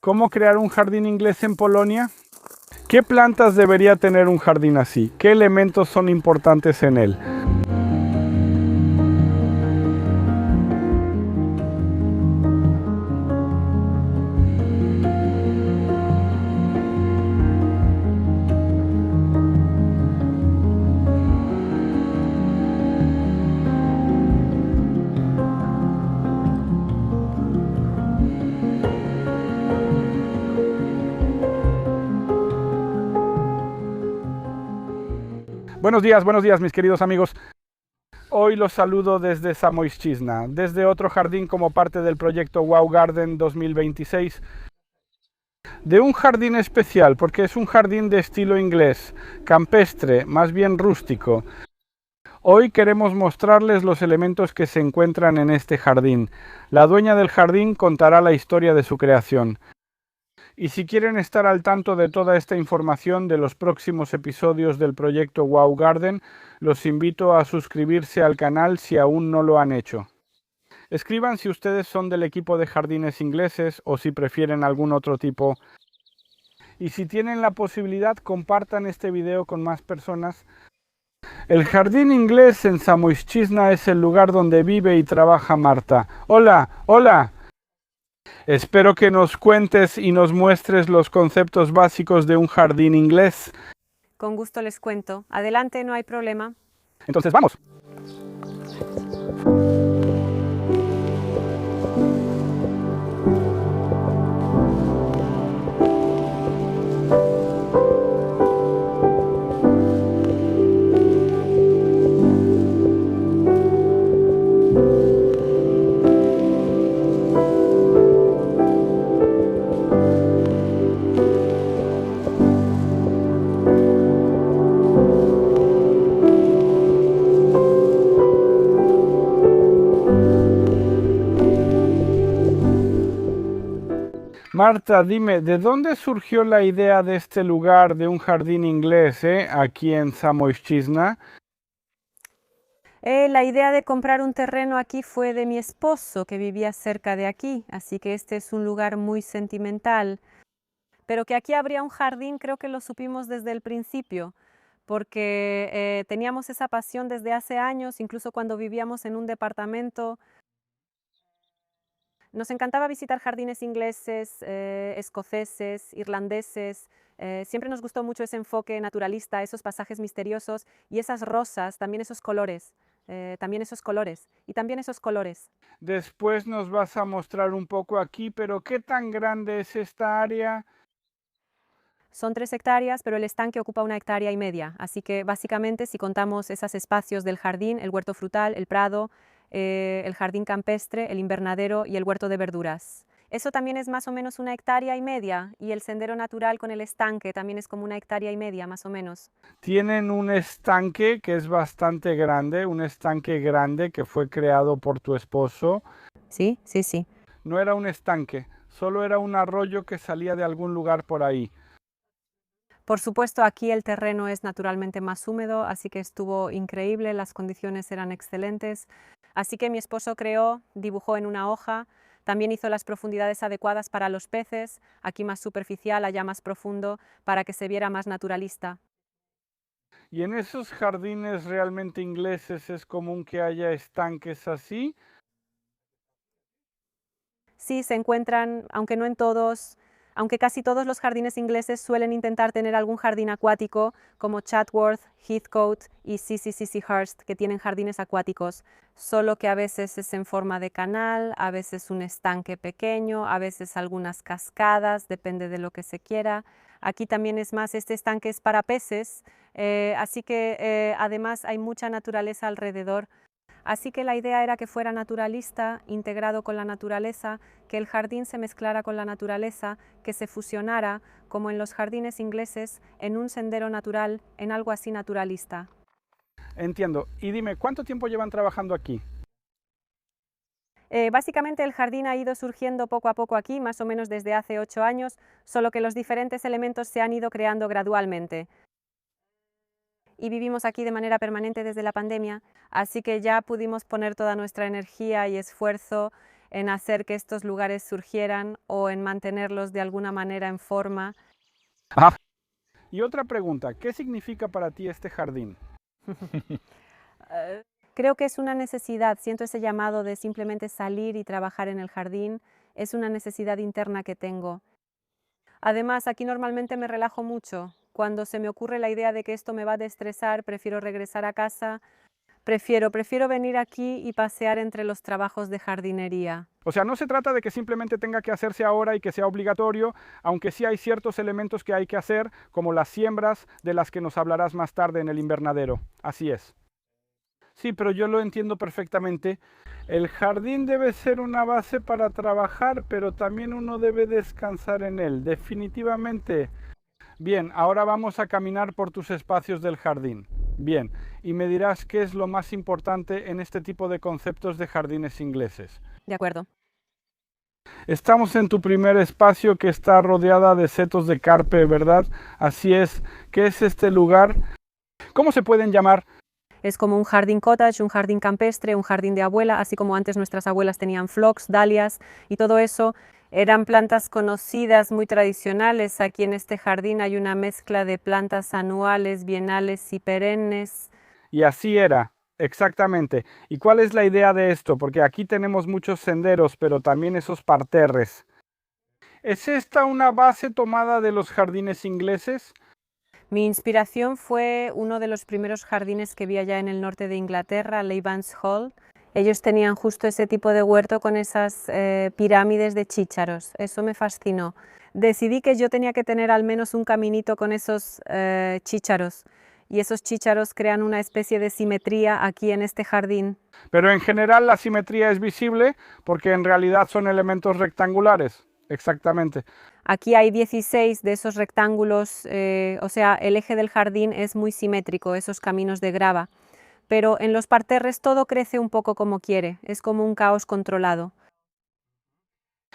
¿Cómo crear un jardín inglés en Polonia? ¿Qué plantas debería tener un jardín así? ¿Qué elementos son importantes en él? Buenos días mis queridos amigos. Hoy los saludo desde Zamojszczyzna, desde otro jardín como parte del proyecto Wow Garden 2026. De un jardín especial, porque es un jardín de estilo inglés, campestre, más bien rústico. Hoy queremos mostrarles los elementos que se encuentran en este jardín. La dueña del jardín contará la historia de su creación. Y si quieren estar al tanto de toda esta información de los próximos episodios del proyecto Wow Garden, los invito a suscribirse al canal si aún no lo han hecho. Escriban si ustedes son del equipo de jardines ingleses o si prefieren algún otro tipo. Y si tienen la posibilidad, compartan este video con más personas. El jardín inglés en Zamojszczyzna es el lugar donde vive y trabaja Marta. ¡Hola! ¡Hola! Espero que nos cuentes y nos muestres los conceptos básicos de un jardín inglés. Con gusto les cuento. Adelante, no hay problema. Entonces, ¡vamos! Marta, dime, ¿de dónde surgió la idea de este lugar, de un jardín inglés, aquí en Zamojszczyzna? La idea de comprar un terreno aquí fue de mi esposo, que vivía cerca de aquí, así que este es un lugar muy sentimental. Pero que aquí habría un jardín creo que lo supimos desde el principio, porque teníamos esa pasión desde hace años, incluso cuando vivíamos en un departamento. Nos encantaba visitar jardines ingleses, escoceses, irlandeses. Siempre nos gustó mucho ese enfoque naturalista, esos pasajes misteriosos y esas rosas, también esos colores, y también esos colores. Después nos vas a mostrar un poco aquí, pero ¿qué tan grande es esta área? Son 3 hectáreas, pero el estanque ocupa 1,5 hectáreas, así que básicamente si contamos esos espacios del jardín, el huerto frutal, el prado, el jardín campestre, el invernadero y el huerto de verduras. Eso también es más o menos 1,5 hectáreas y el sendero natural con el estanque también es como 1,5 hectáreas más o menos. Tienen un estanque que es bastante grande, un estanque grande que fue creado por tu esposo. Sí, sí, sí. No era un estanque, solo era un arroyo que salía de algún lugar por ahí. Por supuesto, aquí el terreno es naturalmente más húmedo, así que estuvo increíble, las condiciones eran excelentes. Así que mi esposo dibujó en una hoja, también hizo las profundidades adecuadas para los peces, aquí más superficial, allá más profundo, para que se viera más naturalista. ¿Y en esos jardines realmente ingleses es común que haya estanques así? Sí, se encuentran, aunque no en todos, aunque casi todos los jardines ingleses suelen intentar tener algún jardín acuático, como Chatsworth, Heathcote y Cissy-Hurst, que tienen jardines acuáticos, solo que a veces es en forma de canal, a veces un estanque pequeño, a veces algunas cascadas, depende de lo que se quiera. Aquí también es más, este estanque es para peces, así que además hay mucha naturaleza alrededor. Así que la idea era que fuera naturalista, integrado con la naturaleza, que el jardín se mezclara con la naturaleza, que se fusionara, como en los jardines ingleses, en un sendero natural, en algo así naturalista. Entiendo. Y dime, ¿cuánto tiempo llevan trabajando aquí? Básicamente el jardín ha ido surgiendo poco a poco aquí, más o menos desde hace 8 años, solo que los diferentes elementos se han ido creando gradualmente. Y vivimos aquí de manera permanente desde la pandemia, así que ya pudimos poner toda nuestra energía y esfuerzo en hacer que estos lugares surgieran o en mantenerlos de alguna manera en forma. Ah. Y otra pregunta, ¿qué significa para ti este jardín? Creo que es una necesidad, siento ese llamado de simplemente salir y trabajar en el jardín, es una necesidad interna que tengo. Además, aquí normalmente me relajo mucho. Cuando se me ocurre la idea de que esto me va a estresar, prefiero regresar a casa, prefiero venir aquí y pasear entre los trabajos de jardinería. O sea, no se trata de que simplemente tenga que hacerse ahora y que sea obligatorio, aunque sí hay ciertos elementos que hay que hacer, como las siembras de las que nos hablarás más tarde en el invernadero. Así es. Sí, pero yo lo entiendo perfectamente. El jardín debe ser una base para trabajar, pero también uno debe descansar en él, definitivamente. Bien, ahora vamos a caminar por tus espacios del jardín. Bien, y me dirás qué es lo más importante en este tipo de conceptos de jardines ingleses. De acuerdo. Estamos en tu primer espacio que está rodeada de setos de carpe, ¿verdad? Así es. ¿Qué es este lugar? ¿Cómo se pueden llamar? Es como un jardín cottage, un jardín campestre, un jardín de abuela, así como antes nuestras abuelas tenían phlox, dalias y todo eso. Eran plantas conocidas, muy tradicionales. Aquí en este jardín hay una mezcla de plantas anuales, bienales y perennes. Y así era, exactamente. ¿Y cuál es la idea de esto? Porque aquí tenemos muchos senderos, pero también esos parterres. ¿Es esta una base tomada de los jardines ingleses? Mi inspiración fue uno de los primeros jardines que vi allá en el norte de Inglaterra, Leibans Hall. Ellos tenían justo ese tipo de huerto con esas pirámides de chícharos. Eso me fascinó. Decidí que yo tenía que tener al menos un caminito con esos chícharos. Y esos chícharos crean una especie de simetría aquí en este jardín. Pero en general la simetría es visible porque en realidad son elementos rectangulares. Exactamente. Aquí hay 16 de esos rectángulos, o sea, el eje del jardín es muy simétrico, esos caminos de grava. Pero en los parterres todo crece un poco como quiere, es como un caos controlado.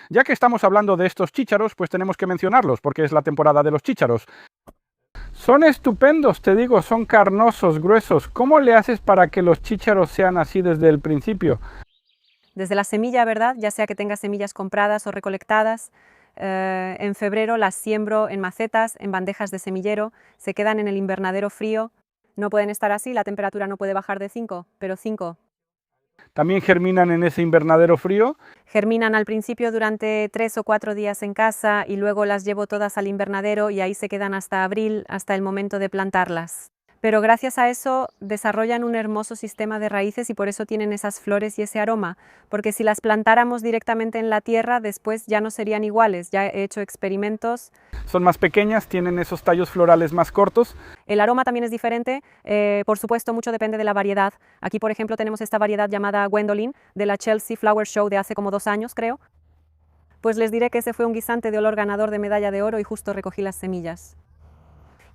Ya que estamos hablando de estos chícharos, pues tenemos que mencionarlos, porque es la temporada de los chícharos. Son estupendos, te digo, son carnosos, gruesos. ¿Cómo le haces para que los chícharos sean así desde el principio? Desde la semilla, ¿verdad? Ya sea que tenga semillas compradas o recolectadas. En febrero las siembro en macetas, en bandejas de semillero, se quedan en el invernadero frío. No pueden estar así, la temperatura no puede bajar de 5, pero 5. ¿También germinan en ese invernadero frío? Germinan al principio durante 3 o 4 días en casa y luego las llevo todas al invernadero y ahí se quedan hasta abril, hasta el momento de plantarlas. Pero gracias a eso desarrollan un hermoso sistema de raíces y por eso tienen esas flores y ese aroma, porque si las plantáramos directamente en la tierra, después ya no serían iguales. Ya he hecho experimentos. Son más pequeñas, tienen esos tallos florales más cortos. El aroma también es diferente, por supuesto mucho depende de la variedad. Aquí por ejemplo tenemos esta variedad llamada Gwendolyn de la Chelsea Flower Show de hace como 2 años creo. Pues les diré que ese fue un guisante de olor ganador de medalla de oro y justo recogí las semillas.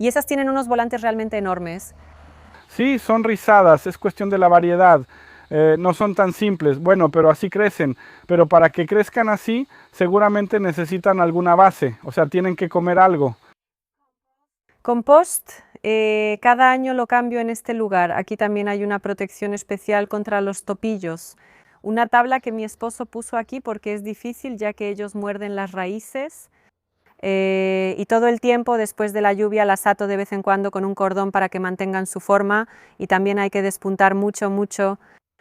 Y esas tienen unos volantes realmente enormes. Sí, son rizadas, es cuestión de la variedad. No son tan simples, bueno, pero así crecen. Pero para que crezcan así, seguramente necesitan alguna base, o sea, tienen que comer algo. Compost, cada año lo cambio en este lugar. Aquí también hay una protección especial contra los topillos. Una tabla que mi esposo puso aquí porque es difícil ya que ellos muerden las raíces. Y todo el tiempo después de la lluvia las ato de vez en cuando con un cordón para que mantengan su forma y también hay que despuntar mucho.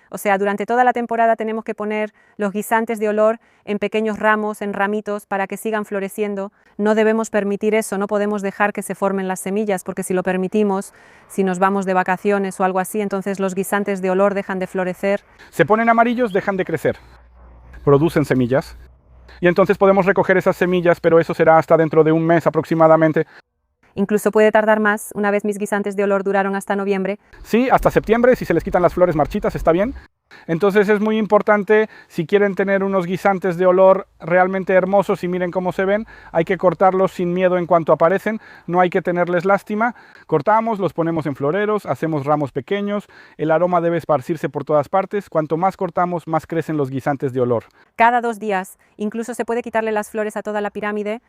O sea, durante toda la temporada tenemos que poner los guisantes de olor en pequeños ramos, en ramitos, para que sigan floreciendo. No debemos permitir eso, no podemos dejar que se formen las semillas, porque si lo permitimos, si nos vamos de vacaciones o algo así, entonces los guisantes de olor dejan de florecer. Se ponen amarillos, dejan de crecer. Producen semillas. Y entonces podemos recoger esas semillas, pero eso será hasta dentro de un mes aproximadamente. Incluso puede tardar más. Una vez mis guisantes de olor duraron hasta noviembre. Sí, hasta septiembre, si se les quitan las flores marchitas, está bien. Entonces es muy importante, si quieren tener unos guisantes de olor realmente hermosos y miren cómo se ven, hay que cortarlos sin miedo en cuanto aparecen, no hay que tenerles lástima. Cortamos, los ponemos en floreros, hacemos ramos pequeños, el aroma debe esparcirse por todas partes. Cuanto más cortamos, más crecen los guisantes de olor. Cada 2 días, incluso se puede quitarle las flores a toda la pirámide.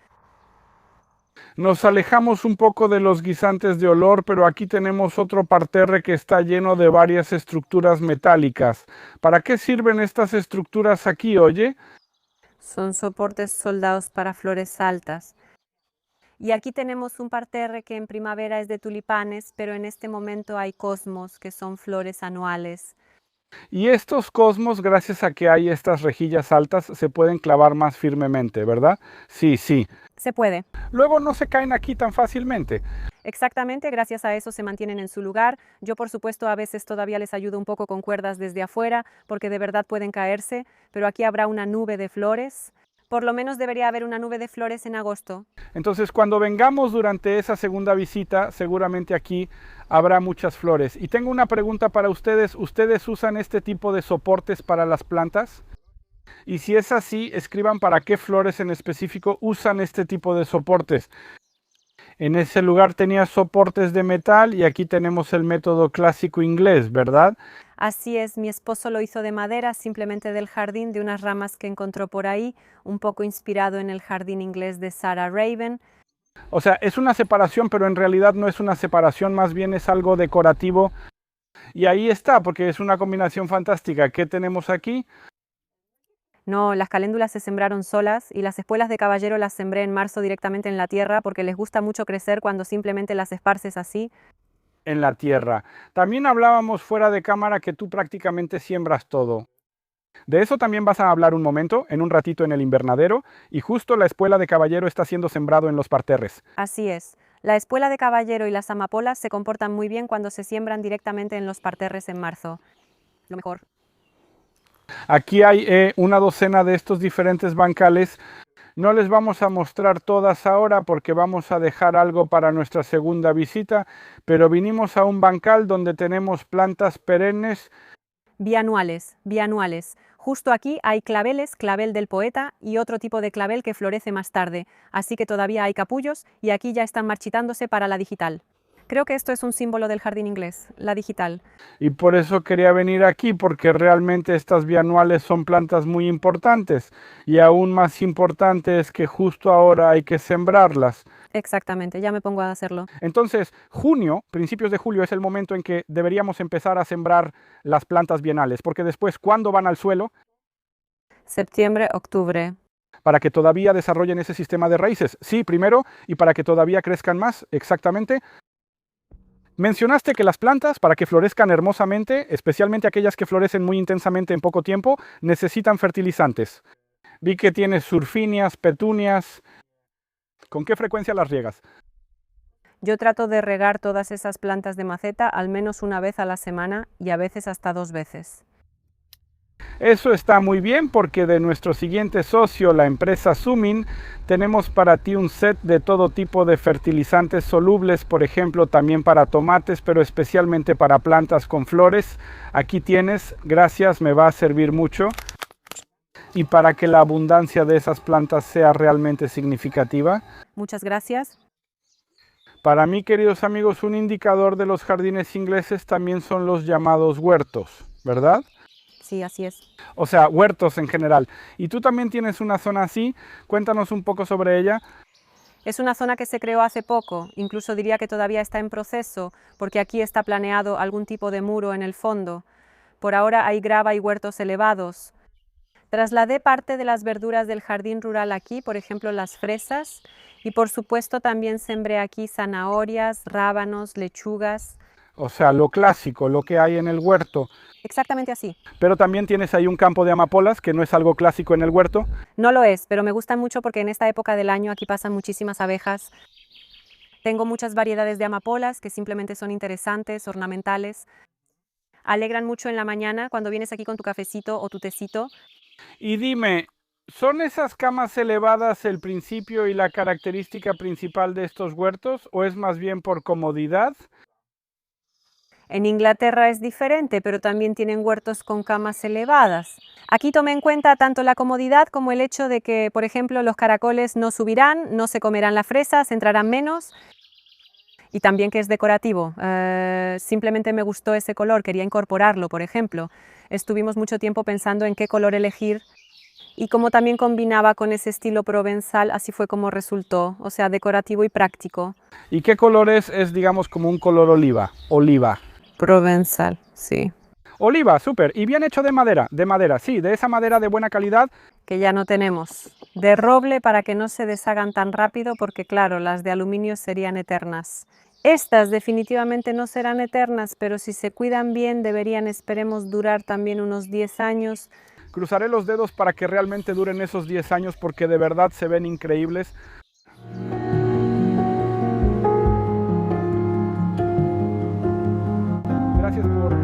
Nos alejamos un poco de los guisantes de olor, pero aquí tenemos otro parterre que está lleno de varias estructuras metálicas. ¿Para qué sirven estas estructuras aquí, oye? Son soportes soldados para flores altas. Y aquí tenemos un parterre que en primavera es de tulipanes, pero en este momento hay cosmos, que son flores anuales. Y estos cosmos, gracias a que hay estas rejillas altas, se pueden clavar más firmemente, ¿verdad? Sí, sí. Se puede. Luego no se caen aquí tan fácilmente. Exactamente, gracias a eso se mantienen en su lugar. Yo, por supuesto, a veces todavía les ayudo un poco con cuerdas desde afuera, porque de verdad pueden caerse, pero aquí habrá una nube de flores. Por lo menos debería haber una nube de flores en agosto. Entonces, cuando vengamos durante esa segunda visita, seguramente aquí habrá muchas flores. Y tengo una pregunta para ustedes. ¿Ustedes usan este tipo de soportes para las plantas? Y si es así, escriban para qué flores en específico usan este tipo de soportes. En ese lugar tenía soportes de metal y aquí tenemos el método clásico inglés, ¿verdad? Así es, mi esposo lo hizo de madera, simplemente del jardín, de unas ramas que encontró por ahí, un poco inspirado en el jardín inglés de Sarah Raven. O sea, es una separación, pero en realidad no es una separación, más bien es algo decorativo. Y ahí está, porque es una combinación fantástica. ¿Qué tenemos aquí? No, las caléndulas se sembraron solas y las espuelas de caballero las sembré en marzo directamente en la tierra porque les gusta mucho crecer cuando simplemente las esparces así. En la tierra. También hablábamos fuera de cámara que tú prácticamente siembras todo. De eso también vas a hablar un momento, en un ratito en el invernadero, y justo la espuela de caballero está siendo sembrado en los parterres. Así es. La espuela de caballero y las amapolas se comportan muy bien cuando se siembran directamente en los parterres en marzo. Lo mejor. Aquí hay una docena de estos diferentes bancales. No les vamos a mostrar todas ahora porque vamos a dejar algo para nuestra segunda visita, pero vinimos a un bancal donde tenemos plantas perennes. Bianuales, bianuales. Justo aquí hay claveles, clavel del poeta y otro tipo de clavel que florece más tarde, así que todavía hay capullos y aquí ya están marchitándose para la digital. Creo que esto es un símbolo del jardín inglés, la digital. Y por eso quería venir aquí, porque realmente estas bianuales son plantas muy importantes. Y aún más importante es que justo ahora hay que sembrarlas. Exactamente, ya me pongo a hacerlo. Entonces, junio, principios de julio, es el momento en que deberíamos empezar a sembrar las plantas bienales, porque después, ¿cuándo van al suelo? Septiembre, octubre. Para que todavía desarrollen ese sistema de raíces. Sí, primero, y para que todavía crezcan más, exactamente. Mencionaste que las plantas, para que florezcan hermosamente, especialmente aquellas que florecen muy intensamente en poco tiempo, necesitan fertilizantes. Vi que tienes surfinias, petunias. ¿Con qué frecuencia las riegas? Yo trato de regar todas esas plantas de maceta al menos una vez a la semana y a veces hasta 2 veces. Eso está muy bien porque de nuestro siguiente socio, la empresa Sumin, tenemos para ti un set de todo tipo de fertilizantes solubles, por ejemplo, también para tomates, pero especialmente para plantas con flores. Aquí tienes, gracias, me va a servir mucho. Y para que la abundancia de esas plantas sea realmente significativa. Muchas gracias. Para mí, queridos amigos, un indicador de los jardines ingleses también son los llamados huertos, ¿verdad? Sí, así es. O sea, huertos en general. Y tú también tienes una zona así. Cuéntanos un poco sobre ella. Es una zona que se creó hace poco, incluso diría que todavía está en proceso, porque aquí está planeado algún tipo de muro en el fondo. Por ahora hay grava y huertos elevados. Trasladé parte de las verduras del jardín rural aquí, por ejemplo las fresas, y por supuesto también sembré aquí zanahorias, rábanos, lechugas. O sea, lo clásico, lo que hay en el huerto. Exactamente así. Pero también tienes ahí un campo de amapolas, que no es algo clásico en el huerto. No lo es, pero me gustan mucho porque en esta época del año aquí pasan muchísimas abejas. Tengo muchas variedades de amapolas que simplemente son interesantes, ornamentales. Alegran mucho en la mañana cuando vienes aquí con tu cafecito o tu tecito. Y dime, ¿son esas camas elevadas el principio y la característica principal de estos huertos o es más bien por comodidad? En Inglaterra es diferente, pero también tienen huertos con camas elevadas. Aquí tomé en cuenta tanto la comodidad como el hecho de que, por ejemplo, los caracoles no subirán, no se comerán la fresa, se entrarán menos. Y también que es decorativo. Simplemente me gustó ese color, quería incorporarlo, por ejemplo. Estuvimos mucho tiempo pensando en qué color elegir Y como también combinaba con ese estilo provenzal, así fue como resultó, o sea, decorativo y práctico. ¿Y qué color es? Es, digamos, como un color oliva. Oliva. Provenzal, sí. Oliva, súper. Y bien hecho de madera, sí, de esa madera de buena calidad. Que ya no tenemos. De roble para que no se deshagan tan rápido, porque claro, las de aluminio serían eternas. Estas definitivamente no serán eternas, pero si se cuidan bien deberían, esperemos, durar también unos 10 años. Cruzaré los dedos para que realmente duren esos 10 años porque de verdad se ven increíbles. Gracias por...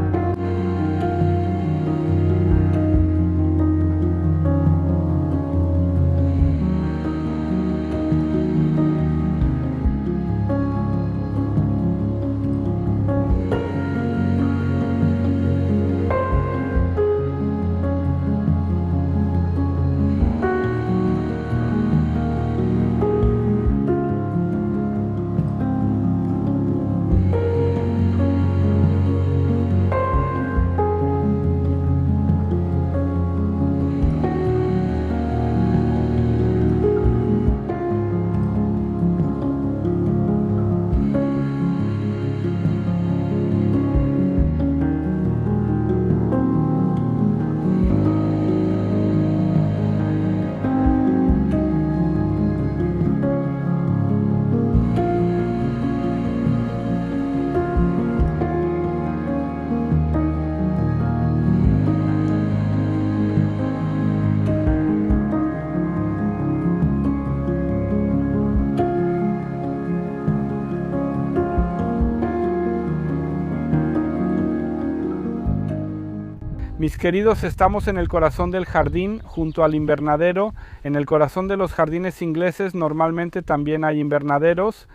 Mis queridos, estamos en el corazón del jardín, junto al invernadero. En el corazón de los jardines ingleses normalmente también hay invernaderos.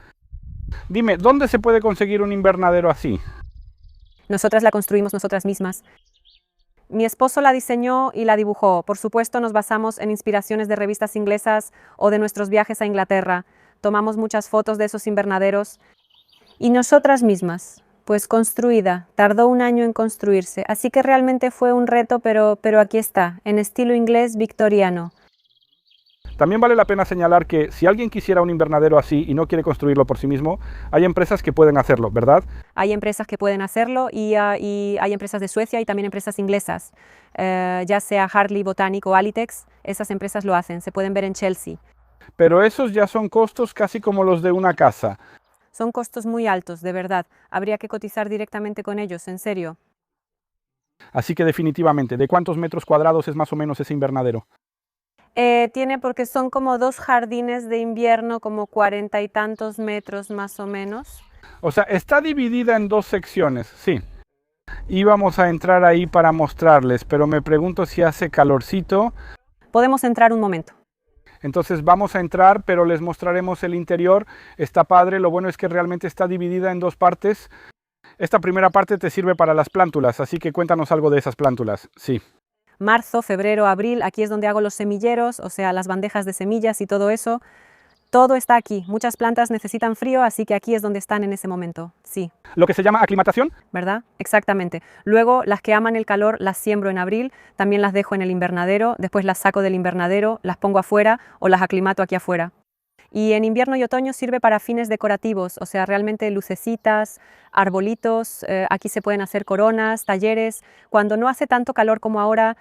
Dime, ¿dónde se puede conseguir un invernadero así? Nosotras la construimos nosotras mismas. Mi esposo la diseñó y la dibujó. Por supuesto, nos basamos en inspiraciones de revistas inglesas o de nuestros viajes a Inglaterra. Tomamos muchas fotos de esos invernaderos. Y nosotras mismas, pues construida, tardó un año en construirse. Así que realmente fue un reto, pero aquí está, en estilo inglés victoriano. También vale la pena señalar que si alguien quisiera un invernadero así y no quiere construirlo por sí mismo, hay empresas que pueden hacerlo, ¿verdad? Hay empresas que pueden hacerlo y hay empresas de Suecia y también empresas inglesas, ya sea Hartley Botanic o Alitex, esas empresas lo hacen, se pueden ver en Chelsea. Pero esos ya son costos casi como los de una casa. Son costos muy altos, de verdad. Habría que cotizar directamente con ellos, en serio. Así que definitivamente, ¿de cuántos metros cuadrados es más o menos ese invernadero? Tiene, porque son como 2 jardines de invierno, como 40 y tantos metros más o menos. O sea, está dividida en 2 secciones, sí. Íbamos a entrar ahí para mostrarles, pero me pregunto si hace calorcito. Podemos entrar un momento. Entonces vamos a entrar, pero les mostraremos el interior. Está padre, lo bueno es que realmente está dividida en 2 partes. Esta primera parte te sirve para las plántulas, así que cuéntanos algo de esas plántulas. Sí. Marzo, febrero, abril, aquí es donde hago los semilleros, o sea, las bandejas de semillas y todo eso. Todo está aquí. Muchas plantas necesitan frío, así que aquí es donde están en ese momento. Sí. Lo que se llama aclimatación. ¿Verdad? Exactamente. Luego, las que aman el calor las siembro en abril, también las dejo en el invernadero, después las saco del invernadero, las pongo afuera o las aclimato aquí afuera. Y en invierno y otoño sirve para fines decorativos, o sea, realmente lucecitas, arbolitos, aquí se pueden hacer coronas, talleres. Cuando no hace tanto calor como ahora.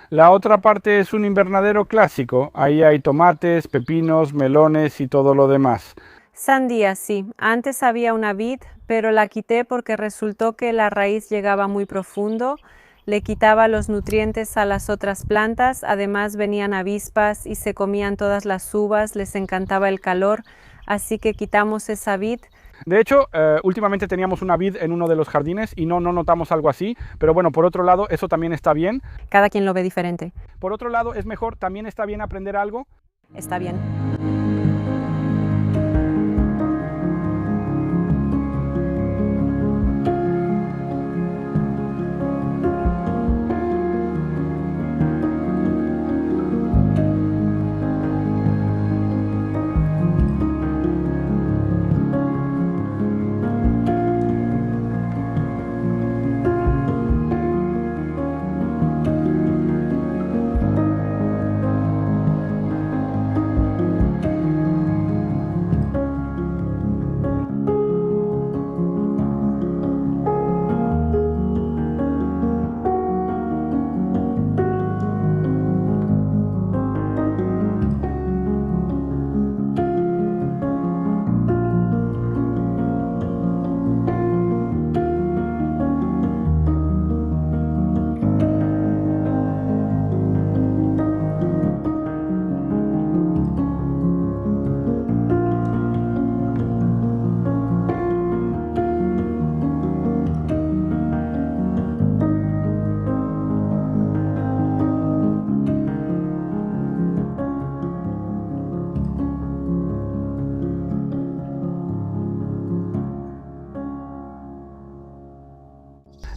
La otra parte es un invernadero clásico. Ahí hay tomates, pepinos, melones y todo lo demás. Sandía, sí. Antes había una vid, pero la quité porque resultó que la raíz llegaba muy profundo, le quitaba los nutrientes a las otras plantas, además venían avispas y se comían todas las uvas, les encantaba el calor, así que quitamos esa vid. De hecho, últimamente teníamos una vid en uno de los jardines y no notamos algo así, pero bueno, por otro lado, eso también está bien. Cada quien lo ve diferente. Por otro lado, es mejor, también está bien aprender algo. Está bien.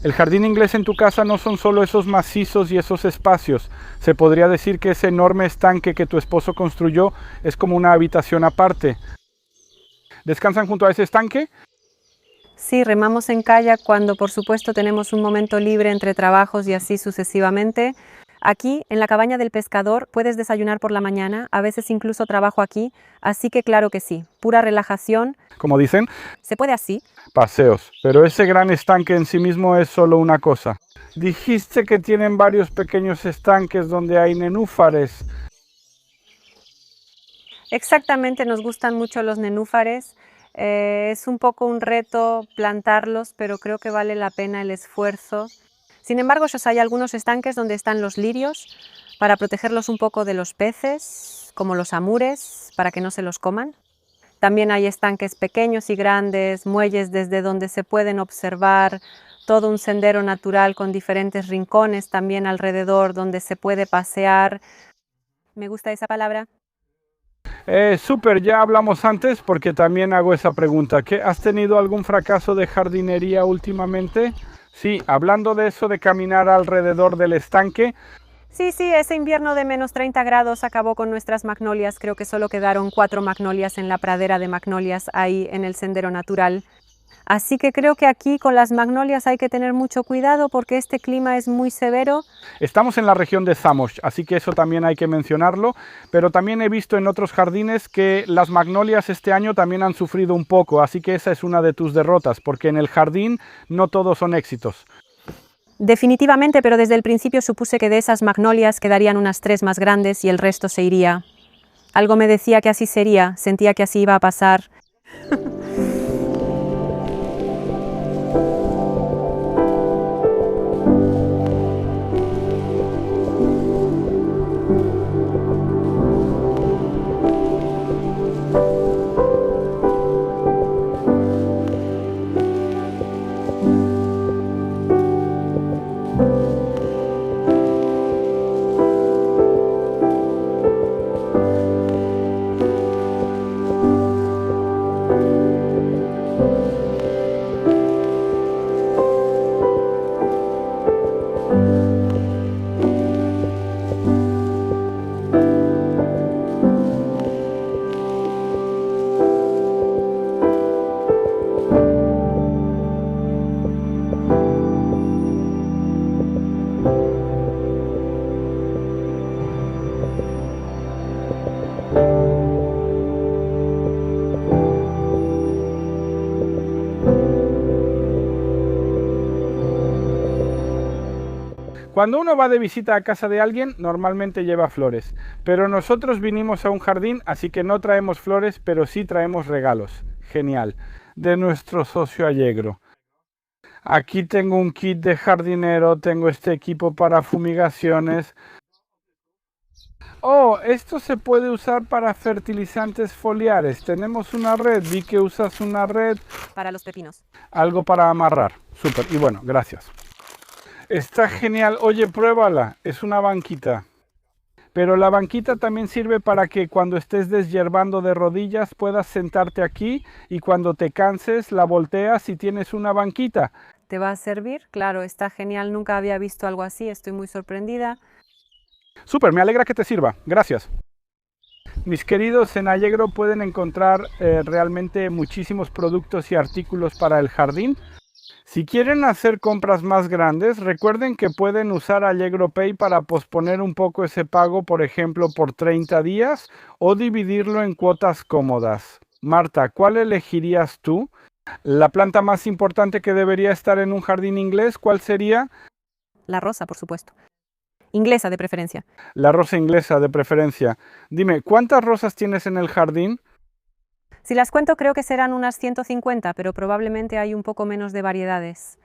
El jardín inglés en tu casa no son solo esos macizos y esos espacios. Se podría decir que ese enorme estanque que tu esposo construyó es como una habitación aparte. ¿Descansan junto a ese estanque? Sí, remamos en kayak cuando por supuesto tenemos un momento libre entre trabajos y así sucesivamente. Aquí, en la cabaña del pescador, puedes desayunar por la mañana, a veces incluso trabajo aquí, así que claro que sí, pura relajación. Como dicen, ¿Se puede así? paseos. Pero ese gran estanque en sí mismo es solo una cosa. Dijiste que tienen varios pequeños estanques donde hay nenúfares. Exactamente, nos gustan mucho los nenúfares. Es un poco un reto plantarlos, pero creo que vale la pena el esfuerzo. Sin embargo, hay algunos estanques donde están los lirios para protegerlos un poco de los peces, como los amures, para que no se los coman. También hay estanques pequeños y grandes, muelles desde donde se pueden observar todo un sendero natural con diferentes rincones también alrededor donde se puede pasear. Me gusta esa palabra. Súper, ya hablamos antes porque también hago esa pregunta. ¿Has tenido algún fracaso de jardinería últimamente? Sí, hablando de eso de caminar alrededor del estanque. Sí, ese invierno de menos 30 grados acabó con nuestras magnolias. Creo que solo quedaron 4 magnolias en la pradera de magnolias ahí en el sendero natural. Así que creo que aquí con las magnolias hay que tener mucho cuidado porque este clima es muy severo. Estamos en la región de Zamość, así que eso también hay que mencionarlo, pero también he visto en otros jardines que las magnolias este año también han sufrido un poco, así que esa es una de tus derrotas, porque en el jardín no todos son éxitos. Definitivamente, pero desde el principio supuse que de esas magnolias quedarían unas 3 más grandes y el resto se iría. Algo me decía que así sería, sentía que así iba a pasar. Cuando uno va de visita a casa de alguien, normalmente lleva flores, pero nosotros vinimos a un jardín, así que no traemos flores, pero sí traemos regalos. Genial. De nuestro socio Allegro. Aquí tengo un kit de jardinero, tengo este equipo para fumigaciones. Oh, esto se puede usar para fertilizantes foliares. Tenemos una red, vi que usas una red. Para los pepinos. Algo para amarrar. Súper, y bueno, gracias. Está genial. Oye, pruébala. Es una banquita. Pero la banquita también sirve para que cuando estés deshierbando de rodillas puedas sentarte aquí y cuando te canses la volteas y tienes una banquita. ¿Te va a servir? Claro, está genial. Nunca había visto algo así. Estoy muy sorprendida. Súper, me alegra que te sirva. Gracias. Mis queridos, en Allegro pueden encontrar realmente muchísimos productos y artículos para el jardín. Si quieren hacer compras más grandes, recuerden que pueden usar Allegro Pay para posponer un poco ese pago, por ejemplo, por 30 días o dividirlo en cuotas cómodas. Marta, ¿cuál elegirías tú? ¿La planta más importante que debería estar en un jardín inglés, cuál sería? La rosa, por supuesto. Inglesa, de preferencia. La rosa inglesa, de preferencia. Dime, ¿cuántas rosas tienes en el jardín? Si las cuento creo que serán unas 150, pero probablemente hay un poco menos de variedades.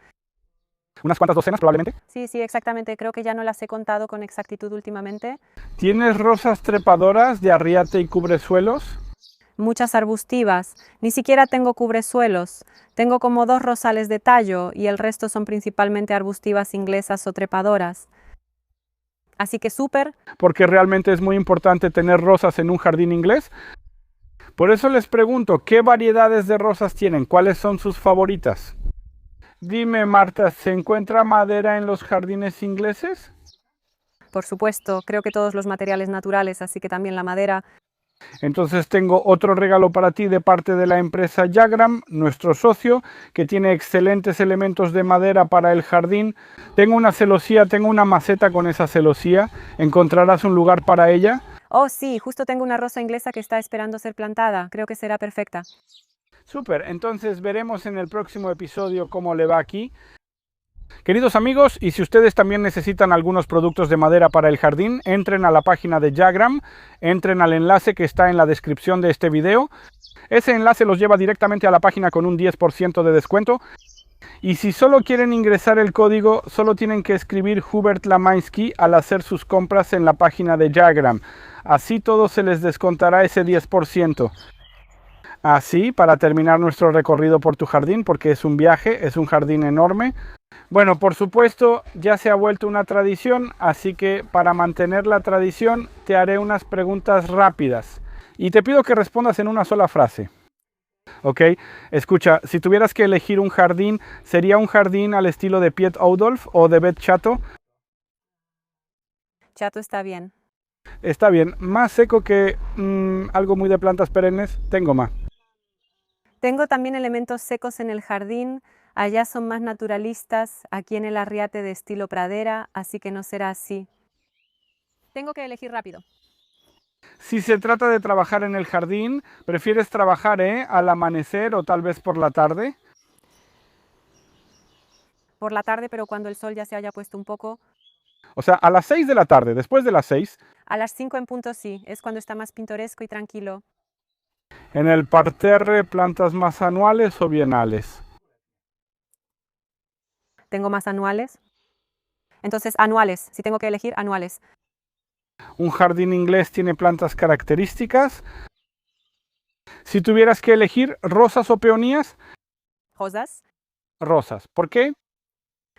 ¿Unas cuantas docenas probablemente? Sí, exactamente. Creo que ya no las he contado con exactitud últimamente. ¿Tienes rosas trepadoras de arriate y cubresuelos? Muchas arbustivas. Ni siquiera tengo cubresuelos. Tengo como 2 rosales de tallo y el resto son principalmente arbustivas inglesas o trepadoras. Así que súper. Porque realmente es muy importante tener rosas en un jardín inglés. Por eso les pregunto, ¿qué variedades de rosas tienen? ¿Cuáles son sus favoritas? Dime, Marta, ¿se encuentra madera en los jardines ingleses? Por supuesto, creo que todos los materiales naturales, así que también la madera. Entonces tengo otro regalo para ti de parte de la empresa Jagram, nuestro socio, que tiene excelentes elementos de madera para el jardín. Tengo una celosía, tengo una maceta con esa celosía. ¿Encontrarás un lugar para ella? Oh, sí, justo tengo una rosa inglesa que está esperando ser plantada. Creo que será perfecta. Súper, entonces veremos en el próximo episodio cómo le va aquí. Queridos amigos, y si ustedes también necesitan algunos productos de madera para el jardín, entren a la página de Jagram, entren al enlace que está en la descripción de este video. Ese enlace los lleva directamente a la página con un 10% de descuento. Y si solo quieren ingresar el código, solo tienen que escribir Hubert Lamański al hacer sus compras en la página de Jagram. Así todo se les descontará ese 10%. Así, para terminar nuestro recorrido por tu jardín, porque es un viaje, es un jardín enorme. Bueno, por supuesto, ya se ha vuelto una tradición, así que para mantener la tradición te haré unas preguntas rápidas y te pido que respondas en una sola frase. ¿Ok? Escucha, si tuvieras que elegir un jardín, ¿sería un jardín al estilo de Piet Oudolf o de Bet Chato? Chato está bien. Está bien, más seco que algo muy de plantas perennes, tengo más. Tengo también elementos secos en el jardín. Allá son más naturalistas, aquí en el Arriate de estilo pradera, así que no será así. Tengo que elegir rápido. Si se trata de trabajar en el jardín, ¿prefieres trabajar al amanecer o tal vez por la tarde? Por la tarde, pero cuando el sol ya se haya puesto un poco. O sea, a las 6 de la tarde, después de las 6, A las 5 en punto sí, es cuando está más pintoresco y tranquilo. en el parterre, plantas más anuales o bienales. ¿Tengo más anuales? Entonces, anuales, si tengo que elegir, anuales. Un jardín inglés tiene plantas características. Si tuvieras que elegir rosas o peonías, ¿Rosas? rosas. ¿Por qué?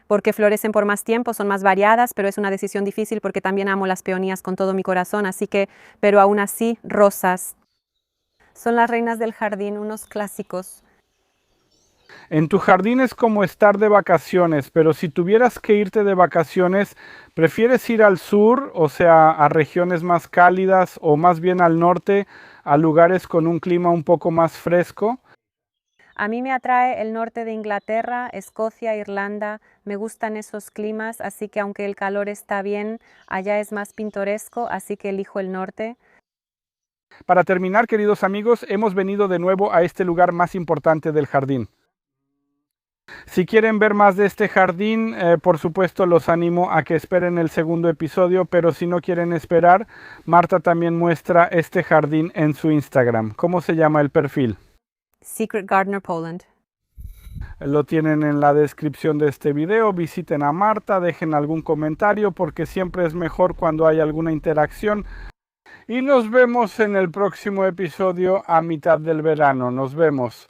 Porque florecen por más tiempo, son más variadas, pero es una decisión difícil porque también amo las peonías con todo mi corazón, así que, pero aún así, rosas. Son las reinas del jardín, unos clásicos. En tu jardín es como estar de vacaciones, pero si tuvieras que irte de vacaciones, ¿prefieres ir al sur, o sea, a regiones más cálidas, o más bien al norte, a lugares con un clima un poco más fresco? A mí me atrae el norte de Inglaterra, Escocia, Irlanda. Me gustan esos climas, así que aunque el calor está bien, allá es más pintoresco, así que elijo el norte. Para terminar, queridos amigos, hemos venido de nuevo a este lugar más importante del jardín. Si quieren ver más de este jardín, por supuesto los animo a que esperen el segundo episodio, pero si no quieren esperar, Marta también muestra este jardín en su Instagram. ¿Cómo se llama el perfil? Secret Gardener Poland. Lo tienen en la descripción de este video. Visiten a Marta, dejen algún comentario porque siempre es mejor cuando hay alguna interacción. Y nos vemos en el próximo episodio a mitad del verano. Nos vemos.